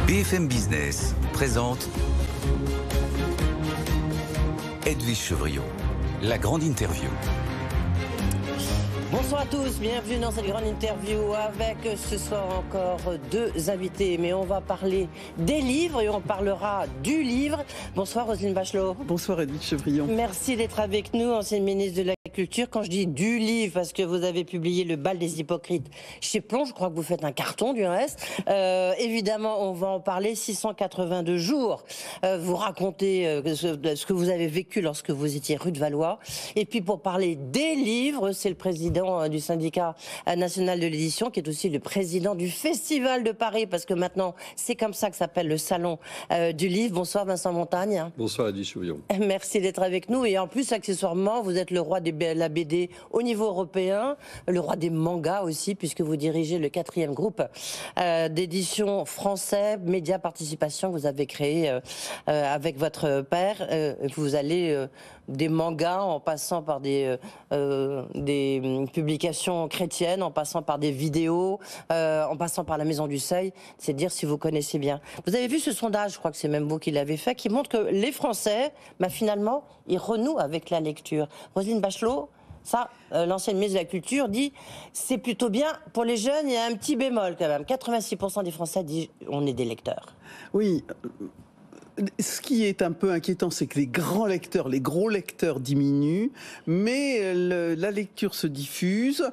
BFM Business présente Edwige Chevrillon, la grande interview. Bonsoir à tous, bienvenue dans cette grande interview avec ce soir encore deux invités. Mais on va parler des livres et on parlera du livre. Bonsoir Roselyne Bachelot. Bonsoir Edwige Chevrillon. Merci d'être avec nous, ancienne ministre de la Culture. Quand je dis du livre, parce que vous avez publié Le bal des hypocrites chez Plon, je crois que vous faites un carton du reste. Évidemment, on va en parler, 682 jours. Vous racontez ce que vous avez vécu lorsque vous étiez rue de Valois. Et puis pour parler des livres, c'est le président du syndicat national de l'édition, qui est aussi le président du Festival de Paris, parce que maintenant, c'est comme ça que s'appelle le salon du livre. Bonsoir Vincent Montagne. Bonsoir Edwige Chevrillon. Merci d'être avec nous. Et en plus, accessoirement, vous êtes le roi de la BD au niveau européen, le roi des mangas aussi, puisque vous dirigez le 4e groupe d'édition français, Média Participation, que vous avez créé avec votre père. Vous allez des mangas en passant par des publications chrétiennes, en passant par des vidéos, en passant par la Maison du Seuil. C'est dire si vous connaissez bien. Vous avez vu ce sondage, je crois que c'est même vous qui l'avez fait, qui montre que les Français, finalement, ils renouent avec la lecture. Roselyne Bachelot, ça, l'ancienne ministre de la Culture dit, c'est plutôt bien. Pour les jeunes, il y a un petit bémol quand même. 86% des Français disent, on est des lecteurs. Oui. Ce qui est un peu inquiétant, c'est que les grands lecteurs, les gros lecteurs diminuent, mais la lecture se diffuse.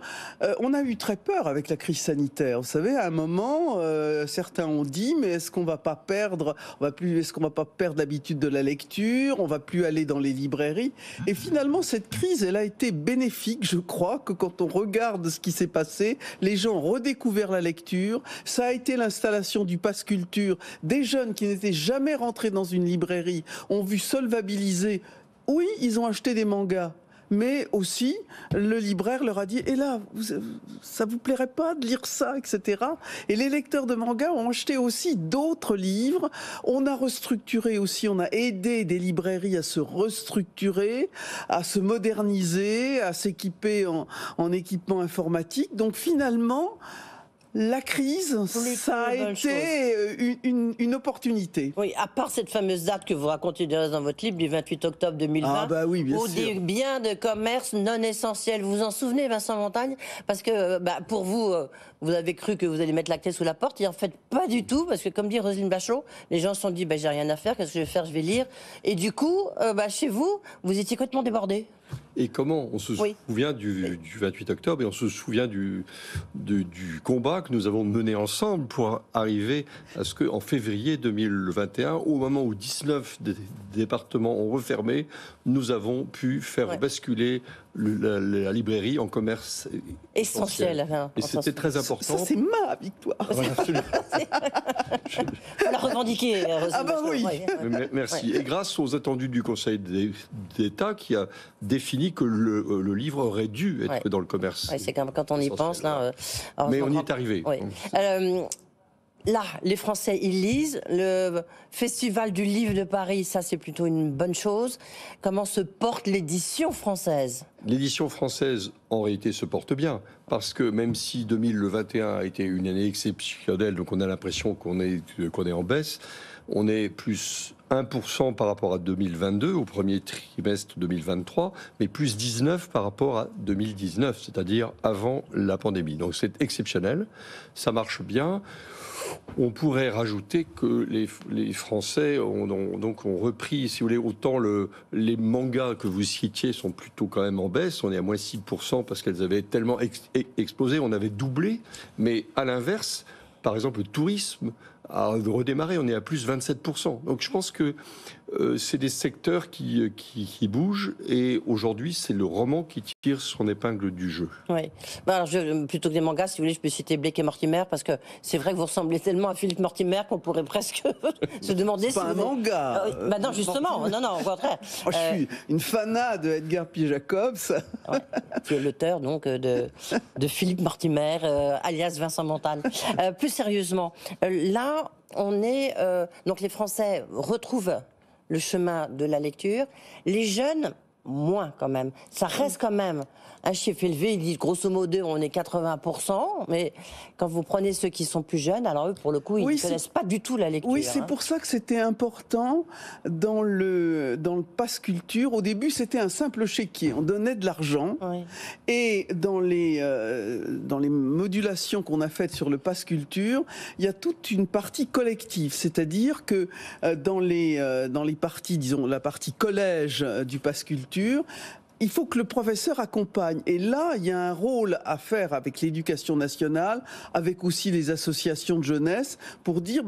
On a eu très peur avec la crise sanitaire. Vous savez, à un moment, certains ont dit, mais est-ce qu'on va pas perdre, est-ce qu'on va pas perdre l'habitude de la lecture, on va plus aller dans les librairies. Et finalement, cette crise, elle a été bénéfique. Je crois que quand on regarde ce qui s'est passé, les gens ont redécouvert la lecture. Ça a été l'installation du Pass Culture. Des jeunes qui n'étaient jamais rentrés dans une librairie ont vu solvabiliser. Oui, ils ont acheté des mangas, mais aussi le libraire leur a dit, et là, ça vous plairait pas de lire ça, etc. Et les lecteurs de mangas ont acheté aussi d'autres livres. On a restructuré aussi, on a aidé des librairies à se restructurer, à se moderniser, à s'équiper en équipement informatique. Donc finalement, la crise, ça a été une opportunité. Oui, à part cette fameuse date que vous racontez dans votre livre, du 28 octobre 2020, oui, bien où sûr. des biens de commerce non essentiels. Vous vous en souvenez, Vincent Montagne? Parce que pour vous, vous avez cru que vous allez mettre la clé sous la porte, et en fait, pas du tout, parce que comme dit Roselyne Bachelot, les gens se sont dit, j'ai rien à faire, qu'est-ce que je vais faire? Je vais lire. Et du coup, chez vous, vous étiez complètement débordés. Et comment on se souvient du 28 octobre et on se souvient du combat que nous avons mené ensemble pour arriver à ce qu'en février 2021, au moment où 19 départements ont refermé, nous avons pu faire basculer la librairie en commerce essentiel. Et c'était très important. Ça, c'est ma victoire. Ouais, absolument. Faut la revendiquer. Oui. Merci. Et grâce aux attendus du Conseil d'État qui a défini que le livre aurait dû être dans le commerce. C'est quand on y pense. Là, mais on y est arrivé. Là, les Français, ils lisent. Le Festival du livre de Paris, ça, c'est plutôt une bonne chose. Comment se porte l'édition française? L'édition française, en réalité, se porte bien. Parce que même si 2021 a été une année exceptionnelle, donc on a l'impression qu'on est en baisse, on est plus 1% par rapport à 2022, au premier trimestre 2023, mais plus 19 par rapport à 2019, c'est-à-dire avant la pandémie. Donc c'est exceptionnel, ça marche bien. On pourrait rajouter que les Français ont repris, si vous voulez, autant les mangas que vous citiez sont plutôt quand même en baisse. On est à moins 6% parce qu'elles avaient tellement explosé, on avait doublé. Mais à l'inverse, par exemple, le tourisme a redémarré, on est à plus 27%. Donc je pense que c'est des secteurs qui bougent et aujourd'hui c'est le roman qui tire son épingle du jeu. Oui. Alors plutôt que des mangas, si vous voulez, je peux citer Blake et Mortimer parce que c'est vrai que vous ressemblez tellement à Philippe Mortimer qu'on pourrait presque se demander si pas un manga. Non, justement, non, au contraire. Moi, je suis une fanat de Edgar P. Jacobs. Qui est l'auteur donc de Philippe Mortimer, alias Vincent Montagne. Plus sérieusement, là, on est donc les Français retrouvent le chemin de la lecture. Les jeunes, moins quand même. Ça reste quand même un chiffre élevé. Ils disent grosso modo on est 80%, mais quand vous prenez ceux qui sont plus jeunes, alors eux pour le coup ils ne connaissent pas du tout la lecture. Oui, c'est pour ça que c'était important dans le pass culture. Au début c'était un simple chéquier, on donnait de l'argent, et dans les modulations qu'on a faites sur le pass culture, il y a toute une partie collective, c'est-à-dire que dans les parties, disons la partie collège du pass culture, il faut que le professeur accompagne. Et là, il y a un rôle à faire avec l'éducation nationale, avec aussi les associations de jeunesse, pour dire,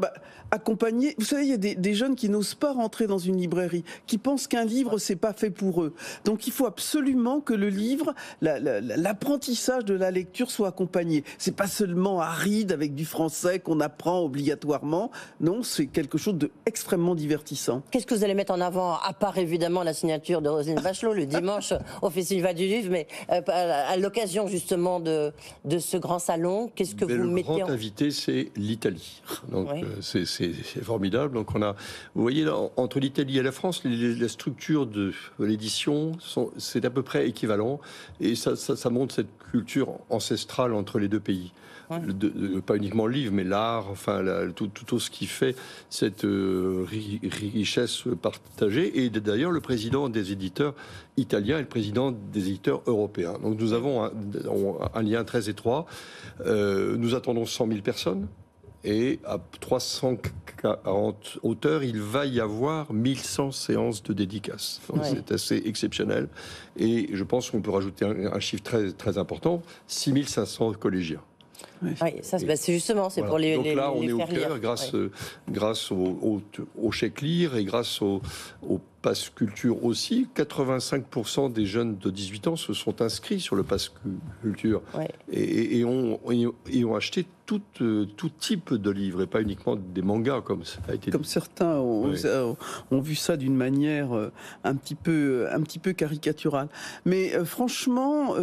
accompagner. Vous savez, il y a des jeunes qui n'osent pas rentrer dans une librairie, qui pensent qu'un livre, c'est pas fait pour eux. Donc, il faut absolument que le livre, l'apprentissage de la lecture soit accompagné. C'est pas seulement aride avec du français qu'on apprend obligatoirement. Non, c'est quelque chose d'extrêmement divertissant. Qu'est-ce que vous allez mettre en avant, à part évidemment la signature de Roselyne Bachelot le dimanche au Festival du Livre, mais à l'occasion justement de ce grand salon, qu'est-ce que vous mettez en... Le grand invité, c'est l'Italie. Donc c'est formidable. Donc on a, vous voyez, là, entre l'Italie et la France, la structure de l'édition, c'est à peu près équivalent, et ça montre cette culture ancestrale entre les deux pays. Pas uniquement le livre, mais l'art, enfin tout ce qui fait cette richesse partagée. Et d'ailleurs, le président des éditeurs italiens est le président des éditeurs européens. Donc nous avons un lien très étroit. Nous attendons 100 000 personnes. Et à 340 auteurs, il va y avoir 1100 séances de dédicaces. Donc c'est assez exceptionnel. Et je pense qu'on peut rajouter un chiffre très, très important, 6500 collégiens. Oui, ça, c'est justement, c'est pour les donc là, on est au cœur, lire. grâce au chèque lire et grâce au pass culture aussi. 85% des jeunes de 18 ans se sont inscrits sur le pass culture et ont acheté tout type de livres et pas uniquement des mangas comme ça a été dit. Comme certains ont vu ça d'une manière un petit peu caricaturale. Mais franchement,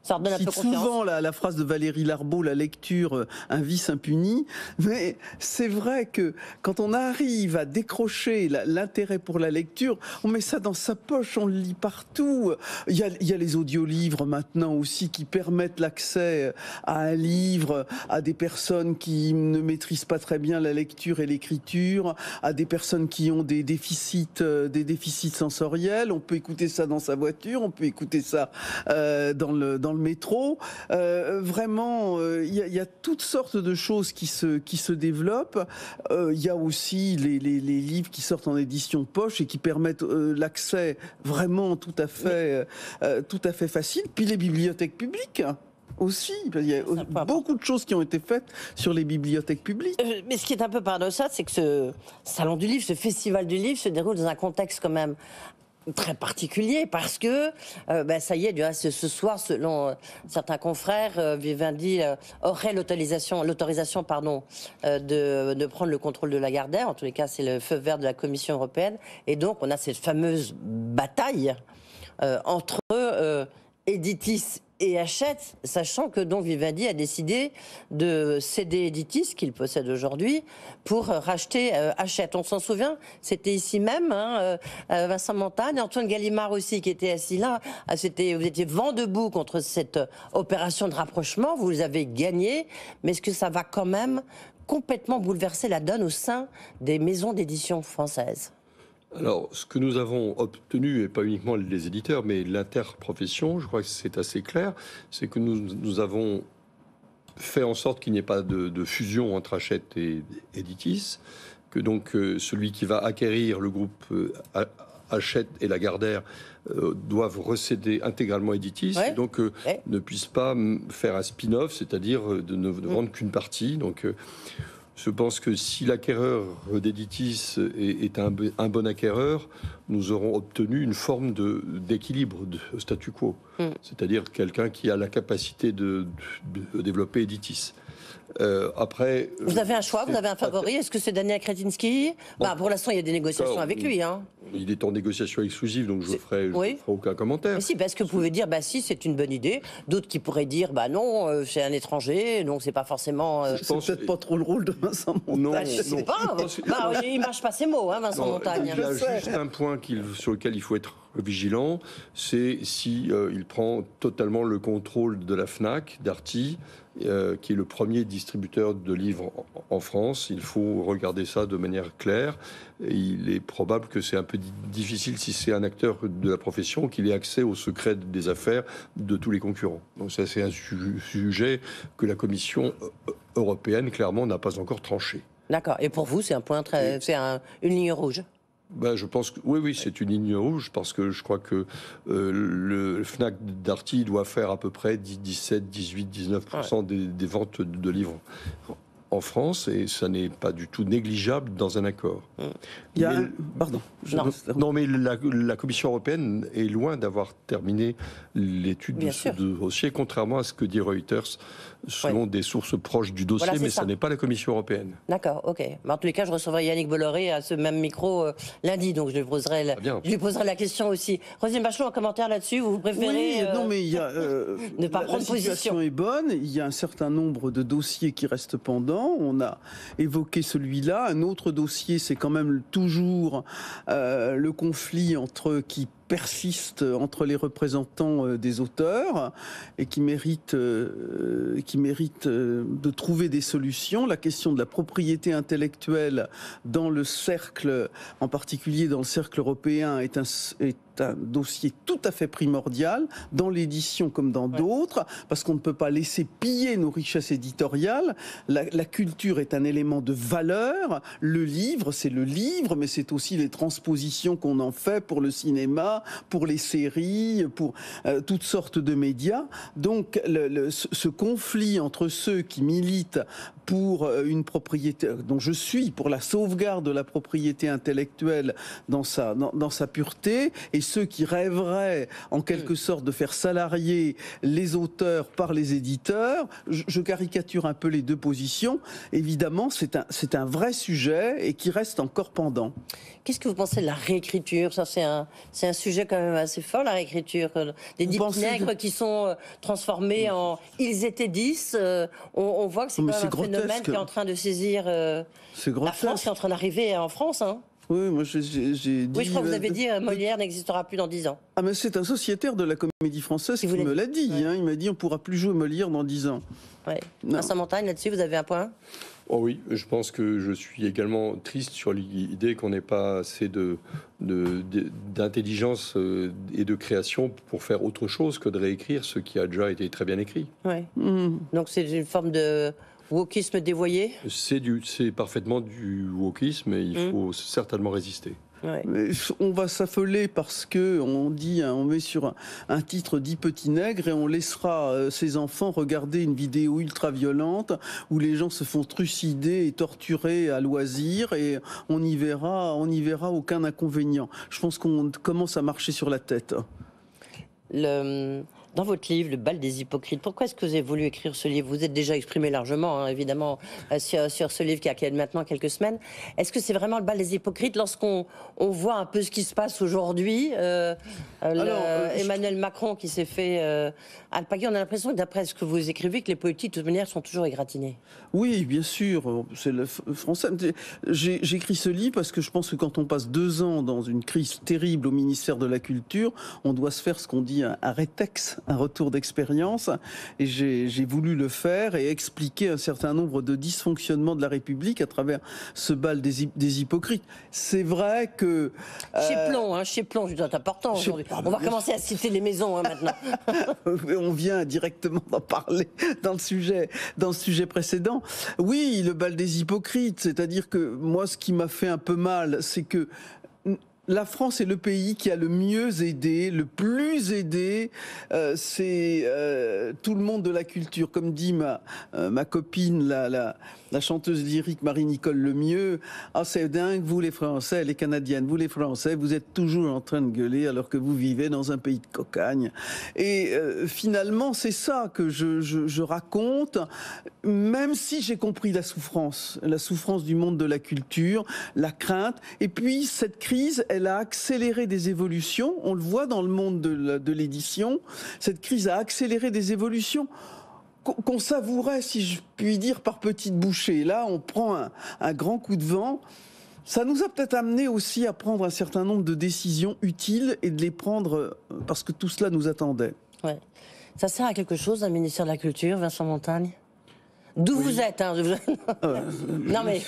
ça redonne un peu confiance. Souvent la phrase de Valérie Larbaud, la lecture, un vice impuni. Mais c'est vrai que quand on arrive à décrocher l'intérêt pour la lecture, on met ça dans sa poche, on le lit partout. Il y a les audiolivres maintenant aussi qui permettent l'accès à un livre à des personnes qui ne maîtrisent pas très bien la lecture et l'écriture, à des personnes qui ont des déficits sensoriels. On peut écouter ça dans sa voiture, on peut écouter ça dans le métro. Vraiment, il y a toutes sortes de choses qui se développent. Il y a aussi les livres qui sortent en édition poche et qui permettent l'accès vraiment tout à fait facile. Puis les bibliothèques publiques aussi. Il y a beaucoup de choses qui ont été faites sur les bibliothèques publiques. Mais ce qui est un peu paradoxal, c'est que ce salon du livre, ce festival du livre se déroule dans un contexte quand même très particulier, parce que ça y est, du reste, ce soir, selon certains confrères, Vivendi aurait l'autorisation de prendre le contrôle de Lagardère. En tous les cas, c'est le feu vert de la Commission européenne, et donc on a cette fameuse bataille entre Editis et Hachette, sachant que donc Vivendi a décidé de céder Editis, qu'il possède aujourd'hui, pour racheter Hachette. On s'en souvient, c'était ici même, Vincent Montagne, Antoine Gallimard aussi, qui était assis là. Vous étiez vent debout contre cette opération de rapprochement, vous avez gagné, mais est-ce que ça va quand même complètement bouleverser la donne au sein des maisons d'édition françaises ? Alors, ce que nous avons obtenu, et pas uniquement les éditeurs, mais l'interprofession, je crois que c'est assez clair, c'est que nous avons fait en sorte qu'il n'y ait pas de fusion entre Hachette et Editis, que donc celui qui va acquérir le groupe Hachette et Lagardère doivent recéder intégralement Editis, et donc ne puissent pas faire un spin-off, c'est-à-dire de ne vendre qu'une partie. Donc je pense que si l'acquéreur d'Editis est un bon acquéreur, nous aurons obtenu une forme d'équilibre, de statu quo. C'est-à-dire quelqu'un qui a la capacité de développer Editis. Après, vous avez un choix, vous avez un favori. Est-ce que c'est Daniel Kretinsky ? Pour l'instant, il y a des négociations avec lui. il est en négociation exclusive, donc je ferai aucun commentaire. Mais si, parce que vous pouvez dire, bah si, c'est une bonne idée. D'autres qui pourraient dire, bah non, c'est un étranger, donc c'est pas forcément... C'est peut-être pas trop le rôle de Vincent Montagne. Non, je sais pas. Il marche pas ses mots, hein, Vincent Montagne. Il y a juste un point sur lequel il faut être vigilant, c'est si il prend totalement le contrôle de la Fnac, Darty, qui est le premier distributeur de livres en France. Il faut regarder ça de manière claire. Et il est probable que c'est un peu difficile, si c'est un acteur de la profession, qu'il ait accès au secret des affaires de tous les concurrents. Donc ça, c'est un sujet que la Commission européenne, clairement, n'a pas encore tranché. D'accord. Et pour vous, c'est un point une ligne rouge? Je pense que oui, c'est une ligne rouge parce que je crois que le Fnac Darty doit faire à peu près 17, 18, 19% des ventes de livres en France, et ça n'est pas du tout négligeable dans un accord. Pardon. Non, mais la Commission européenne est loin d'avoir terminé l'étude de ce dossier, contrairement à ce que dit Reuters, selon des sources proches du dossier, mais ça n'est pas la Commission européenne. D'accord, ok. Mais en tous les cas, je recevrai Yannick Bolloré à ce même micro lundi, donc je lui poserai la question aussi. Roselyne Bachelot, un commentaire là-dessus? Vous préférez non, mais il y a, ne pas prendre position? La situation est bonne, il y a un certain nombre de dossiers qui restent pendants. On a évoqué celui-là. Un autre dossier, c'est quand même toujours le conflit qui persiste entre les représentants des auteurs et qui mérite de trouver des solutions. La question de la propriété intellectuelle dans le cercle, en particulier dans le cercle européen, est un dossier tout à fait primordial, dans l'édition comme dans d'autres, parce qu'on ne peut pas laisser piller nos richesses éditoriales. La culture est un élément de valeur. Le livre, c'est le livre, mais c'est aussi les transpositions qu'on en fait pour le cinéma, pour les séries, pour toutes sortes de médias. Donc ce conflit entre ceux qui militent pour une propriété, dont je suis pour la sauvegarde de la propriété intellectuelle dans sa pureté, et ceux qui rêveraient en quelque sorte de faire salarier les auteurs par les éditeurs, je caricature un peu les deux positions. Évidemment, c'est un vrai sujet et qui reste encore pendant. Qu'est-ce que vous pensez de la réécriture? Ça, c'est un sujet quand même assez fort, la réécriture. Des nègres qui sont transformés en « ils étaient 10 ». On voit que c'est quand même un phénomène qui est en train de saisir la France, qui est en train d'arriver en France. Hein. Oui, moi j'ai dit... Oui, je crois que vous avez dit Molière n'existera plus dans 10 ans. Ah, mais c'est un sociétaire de la Comédie Française qui me l'a dit. Ouais. Hein, il m'a dit on ne pourra plus jouer Molière dans 10 ans. Ouais. Vincent Montagne, là-dessus, vous avez un point? Oh oui, je pense que je suis également triste sur l'idée qu'on n'ait pas assez d'intelligence et de création pour faire autre chose que de réécrire ce qui a déjà été très bien écrit. Ouais. Donc c'est une forme de wokisme dévoyé? C'est parfaitement du wokisme et il faut certainement résister. Ouais. On va s'affoler parce que on met sur un titre 10 petits nègres et on laissera ces enfants regarder une vidéo ultra violente où les gens se font trucider et torturer à loisir, et on n'y verra aucun inconvénient. Je pense qu'on commence à marcher sur la tête. Dans votre livre, Le bal des hypocrites, pourquoi est-ce que vous avez voulu écrire ce livre? Vous êtes déjà exprimé largement, hein, évidemment, sur ce livre qui a maintenant quelques semaines. Est-ce que c'est vraiment le bal des hypocrites lorsqu'on voit un peu ce qui se passe aujourd'hui? Emmanuel Macron qui s'est fait alpaguer, on a l'impression que d'après ce que vous écrivez, que les politiques de toute manière sont toujours égratignés. Oui, bien sûr, c'est le français. J'écris ce livre parce que je pense que quand on passe 2 ans dans une crise terrible au ministère de la Culture, on doit se faire ce qu'on dit un rétex, un retour d'expérience, et j'ai voulu le faire et expliquer un certain nombre de dysfonctionnements de la République à travers ce bal des hypocrites. C'est vrai que... Chez Plon, c'est important aujourd'hui. On va commencer à citer les maisons maintenant. On vient directement d'en parler dans le sujet précédent. Oui, le bal des hypocrites, c'est-à-dire que moi, ce qui m'a fait un peu mal, c'est que la France est le pays qui a le mieux aidé, le plus aidé, c'est tout le monde de la culture. Comme dit ma copine, la chanteuse lyrique Marie-Nicole Lemieux. Ah, c'est dingue, vous les Français, les Canadiennes, vous les Français, vous êtes toujours en train de gueuler alors que vous vivez dans un pays de cocagne. Et finalement, c'est ça que je raconte, même si j'ai compris la souffrance du monde de la culture, la crainte. Et puis, cette crise, elle a accéléré des évolutions. On le voit dans le monde de l'édition. Cette crise a accéléré des évolutions qu'on savourait, si je puis dire, par petites bouchées. Là, on prend un grand coup de vent. Ça nous a peut-être amené aussi à prendre un certain nombre de décisions utiles et de les prendre parce que tout cela nous attendait. Ouais. Ça sert à quelque chose, un ministère de la Culture, Vincent Montagne ? D'où vous êtes, hein. Non mais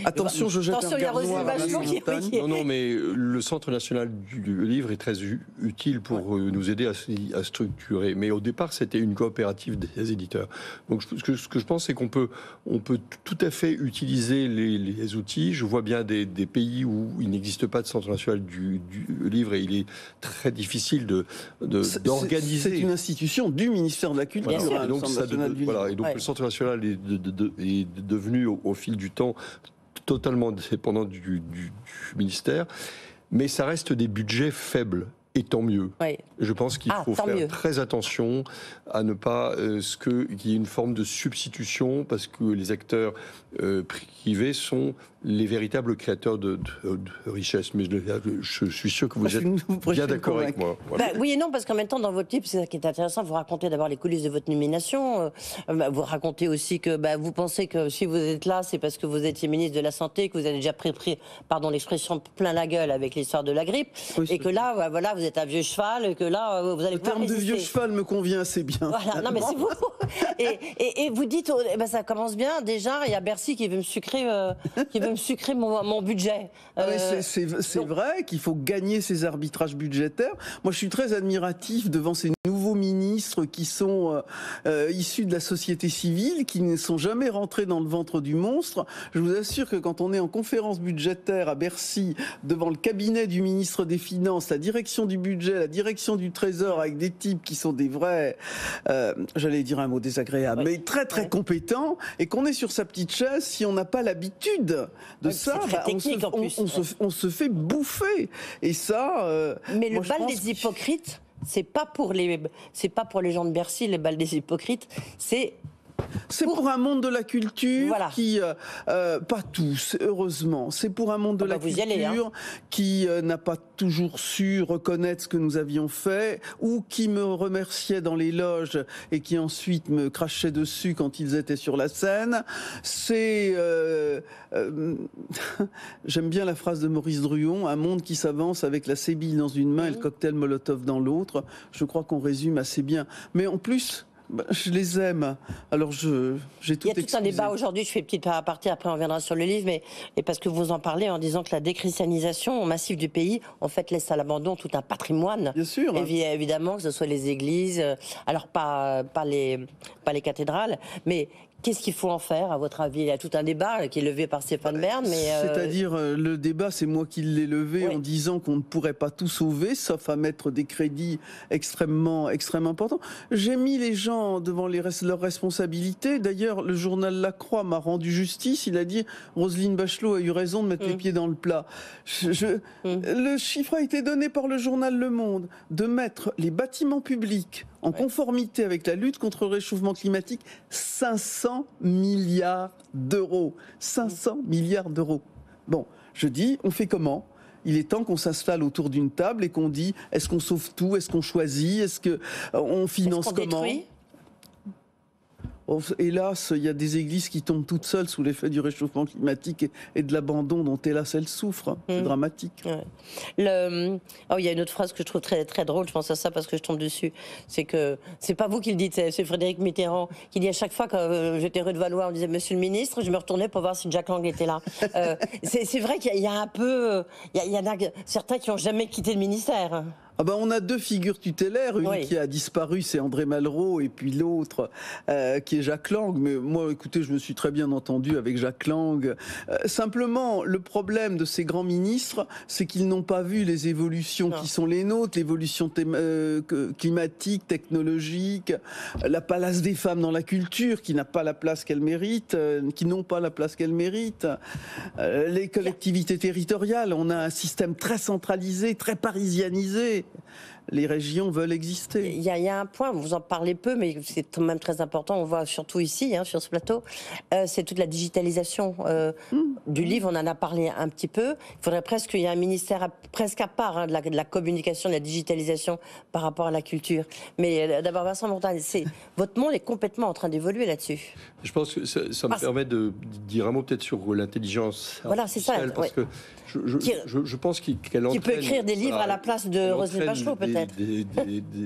attention, je jette un regard noir à Vincent Montagne. Non, mais le Centre national du livre est très utile pour nous aider à structurer. Mais au départ, c'était une coopérative des éditeurs. Donc, ce que je pense, c'est qu'on peut tout à fait utiliser les outils. Je vois bien des pays où il n'existe pas de Centre national du livre et il est très difficile d'organiser. C'est une institution du ministère de la Culture. Et donc, le Centre national est devenu au fil du temps totalement dépendant du ministère, mais ça reste des budgets faibles. Et tant mieux. Oui. Je pense qu'il faut faire très attention à ne pas qu'il y ait une forme de substitution, parce que les acteurs privés sont les véritables créateurs de richesse. Mais je suis sûr que vous êtes bien d'accord avec moi. Voilà. Oui et non, parce qu'en même temps, dans votre livre, c'est ça qui est intéressant, vous racontez d'abord les coulisses de votre nomination, vous racontez aussi que vous pensez que si vous êtes là, c'est parce que vous étiez ministre de la Santé, que vous avez déjà pris pardon l'expression, plein la gueule avec l'histoire de la grippe, et que là, voilà, vous êtes un vieux cheval, et que là, vous allez pouvoir résister. Le terme de vieux cheval me convient assez bien. Voilà, non mais c'est vous. Et vous dites, ça commence bien, déjà, il y a Bercy qui veut me sucrer, mon budget. C'est vrai qu'il faut gagner ces arbitrages budgétaires. Moi, je suis très admiratif devant ces nouveaux ministres qui sont issus de la société civile, qui ne sont jamais rentrés dans le ventre du monstre. Je vous assure que quand on est en conférence budgétaire à Bercy, devant le cabinet du ministre des Finances, la direction du budget, la direction du Trésor, avec des types qui sont des vrais, j'allais dire un mot désagréable, mais très très compétents, et qu'on est sur sa petite chaise, si on n'a pas l'habitude de ça, on se fait bouffer. Et ça... mais le bal des hypocrites, c'est pas pour les gens de Bercy, le bal des hypocrites, c'est pour un monde de la culture qui, pas tous, heureusement, c'est pour un monde de la culture qui n'a pas toujours su reconnaître ce que nous avions fait, ou qui me remerciait dans les loges et qui ensuite me crachait dessus quand ils étaient sur la scène. C'est, j'aime bien la phrase de Maurice Druon, un monde qui s'avance avec la sébille dans une main et le cocktail Molotov dans l'autre. Je crois qu'on résume assez bien. Mais en plus, je les aime. Alors j'ai tout excusé. Il y a tout un débat aujourd'hui, je fais une petite aparté, après on reviendra sur le livre, mais parce que vous en parlez en disant que la déchristianisation massive du pays, en fait, laisse à l'abandon tout un patrimoine. Bien sûr. Évidemment, que ce soit les églises, alors pas les cathédrales, mais qu'est-ce qu'il faut en faire, à votre avis? Il y a tout un débat qui est levé par Stéphane Bern. C'est-à-dire, le débat, c'est moi qui l'ai levé en disant qu'on ne pourrait pas tout sauver, sauf à mettre des crédits extrêmement importants. J'ai mis les gens devant leurs responsabilités. D'ailleurs, le journal La Croix m'a rendu justice. Il a dit, Roselyne Bachelot a eu raison de mettre les pieds dans le plat. Le chiffre a été donné par le journal Le Monde, de mettre les bâtiments publics en conformité avec la lutte contre le réchauffement climatique, 500 milliards d'euros. 500 milliards d'euros. Bon, je dis, on fait comment ? Il est temps qu'on s'installe autour d'une table et qu'on dit, est-ce qu'on sauve tout ? Est-ce qu'on choisit ? Est-ce qu'on finance comment ? Hélas, il y a des églises qui tombent toutes seules sous l'effet du réchauffement climatique et de l'abandon dont, hélas, elles souffrent. C'est dramatique. Il y a une autre phrase que je trouve très, très drôle, je pense à ça parce que je tombe dessus. C'est que, c'est pas vous qui le dites, c'est Frédéric Mitterrand qui dit à chaque fois que j'étais rue de Valois, on disait Monsieur le Ministre, je me retournais pour voir si Jack Lang était là. C'est vrai qu'il y a un peu... Il y en a certains qui n'ont jamais quitté le ministère. Ah ben on a deux figures tutélaires, une qui a disparu, c'est André Malraux, et puis l'autre qui est Jacques Lang. Mais moi, écoutez, je me suis très bien entendu avec Jacques Lang. Simplement, le problème de ces grands ministres, c'est qu'ils n'ont pas vu les évolutions qui sont les nôtres, l'évolution climatique, technologique, la place des femmes dans la culture, qui n'a pas la place qu'elle mérite, qui n'ont pas la place qu'elle mérite, les collectivités territoriales. On a un système très centralisé, très parisianisé. Les régions veulent exister. Il y a un point, vous en parlez peu, mais c'est quand même très important, on voit surtout ici, sur ce plateau, c'est toute la digitalisation du livre, on en a parlé un petit peu. Il faudrait presque qu'il y ait un ministère presque à part de la communication, de la digitalisation par rapport à la culture. Mais d'abord, Vincent Montagne, votre monde est complètement en train d'évoluer là-dessus. Je pense que ça me permet de dire un mot peut-être sur l'intelligence artificielle, parce que je pense qu'elle entraîne... Qui peut écrire des livres à la place de Roselyne Bachelot, peut-être.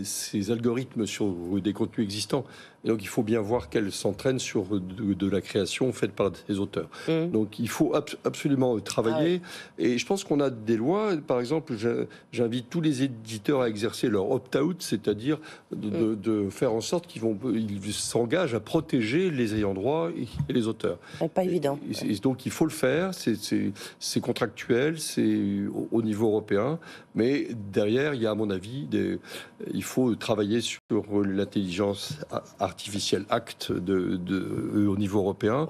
Ces algorithmes sur des contenus existants. Et donc il faut bien voir qu'elle s'entraîne sur de la création faite par des auteurs. Donc il faut absolument travailler. Et je pense qu'on a des lois. Par exemple, j'invite tous les éditeurs à exercer leur opt-out, c'est-à-dire de faire en sorte qu'ils s'engagent à protéger les ayants droit et les auteurs. Pas évident. Et donc il faut le faire. C'est contractuel, c'est au niveau européen. Mais derrière, il y a à mon avis, il faut travailler sur l'intelligence artificielle acte au niveau européen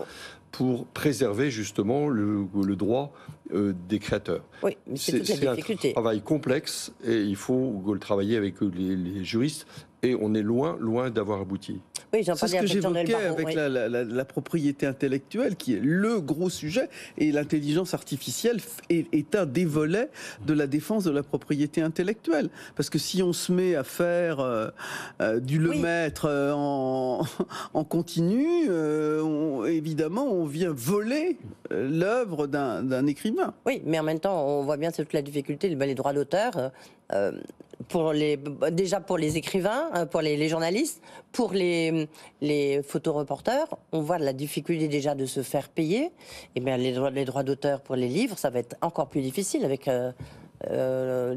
pour préserver justement le droit des créateurs. Oui, mais c'est un travail complexe et il faut le travailler avec les juristes et on est loin d'avoir abouti. Oui, c'est ce que j'évoquais avec la propriété intellectuelle qui est le gros sujet, et l'intelligence artificielle est un des volets de la défense de la propriété intellectuelle. Parce que si on se met à faire du Lemaître en continu, évidemment on vient voler l'œuvre d'un écrivain. Oui, mais en même temps on voit bien toute la difficulté, les droits d'auteur. Déjà pour les écrivains, pour les journalistes, pour les photoreporters, on voit la difficulté déjà de se faire payer. Et bien les droits d'auteur pour les livres, ça va être encore plus difficile avec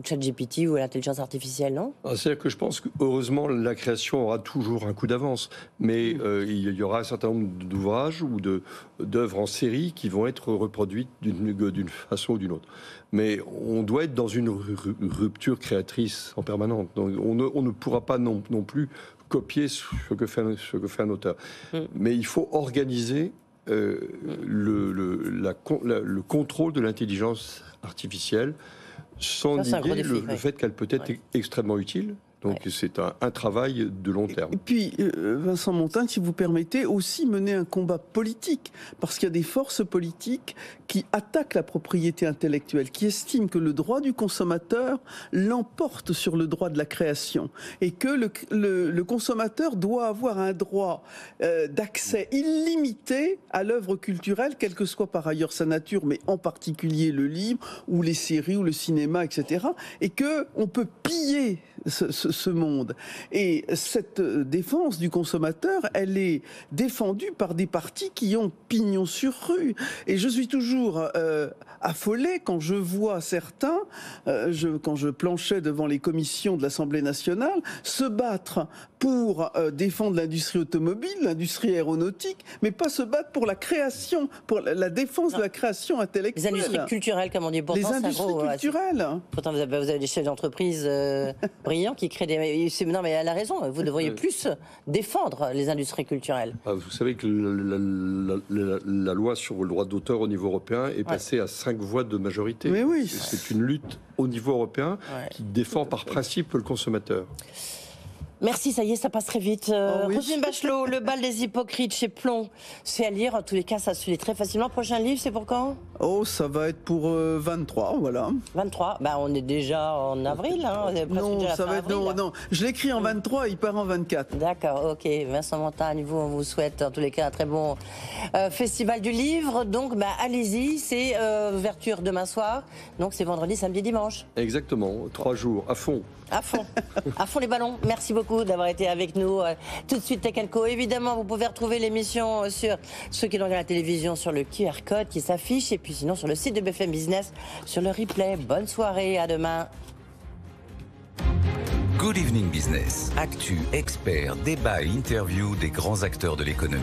ChatGPT ou l'intelligence artificielle, non ? C'est-à-dire que je pense que heureusement la création aura toujours un coup d'avance, mais il y aura un certain nombre d'ouvrages ou d'œuvres en série qui vont être reproduites d'une façon ou d'une autre. Mais on doit être dans une rupture créatrice en permanence. Donc on ne pourra pas non plus copier ce que fait un auteur. Mais il faut organiser le contrôle de l'intelligence artificielle sans nier le fait qu'elle peut être extrêmement utile. Donc c'est un travail de long terme. Et puis, Vincent Montagne, si vous permettez, aussi mener un combat politique, parce qu'il y a des forces politiques qui attaquent la propriété intellectuelle, qui estiment que le droit du consommateur l'emporte sur le droit de la création, et que le consommateur doit avoir un droit d'accès illimité à l'œuvre culturelle, quelle que soit par ailleurs sa nature, mais en particulier le livre, ou les séries, ou le cinéma, etc., et qu'on peut piller ce monde. Et cette défense du consommateur, elle est défendue par des partis qui ont pignon sur rue. Et je suis toujours affolé quand je vois certains, quand je planchais devant les commissions de l'Assemblée nationale, se battre pour défendre l'industrie automobile, l'industrie aéronautique, mais pas se battre pour la création, pour la défense de la création intellectuelle. Les industries culturelles, comme on dit. Pourtant, les industries culturelles. Pourtant, vous avez des chefs d'entreprise brillants qui créent des... Non, mais elle a raison. Vous devriez plus défendre les industries culturelles. Vous savez que la loi sur le droit d'auteur au niveau européen est passée à 5 voix de majorité. Mais oui. C'est une lutte au niveau européen qui défend par principe le consommateur. Merci, ça y est, ça passe très vite. Roselyne Bachelot, Le bal des hypocrites chez Plon, c'est à lire. En tous les cas, ça se lit très facilement. Prochain livre, c'est pour quand ? Oh, ça va être pour 23, voilà. 23 ? On est déjà en avril. Non, ça va être... Non, je l'écris en 23, il part en 24. D'accord, ok. Vincent Montagne, on vous souhaite en tous les cas un très bon festival du livre. Donc, allez-y, c'est ouverture demain soir. Donc, c'est vendredi, samedi, dimanche. Exactement, 3 jours, à fond. À fond, à fond les ballons. Merci beaucoup d'avoir été avec nous. Tout de suite, Tech & Co. Évidemment, vous pouvez retrouver l'émission sur ceux qui regardent la télévision sur le QR code qui s'affiche et puis sinon sur le site de BFM Business sur le replay. Bonne soirée, à demain. Good Evening Business. Actu, experts, débat et interview des grands acteurs de l'économie.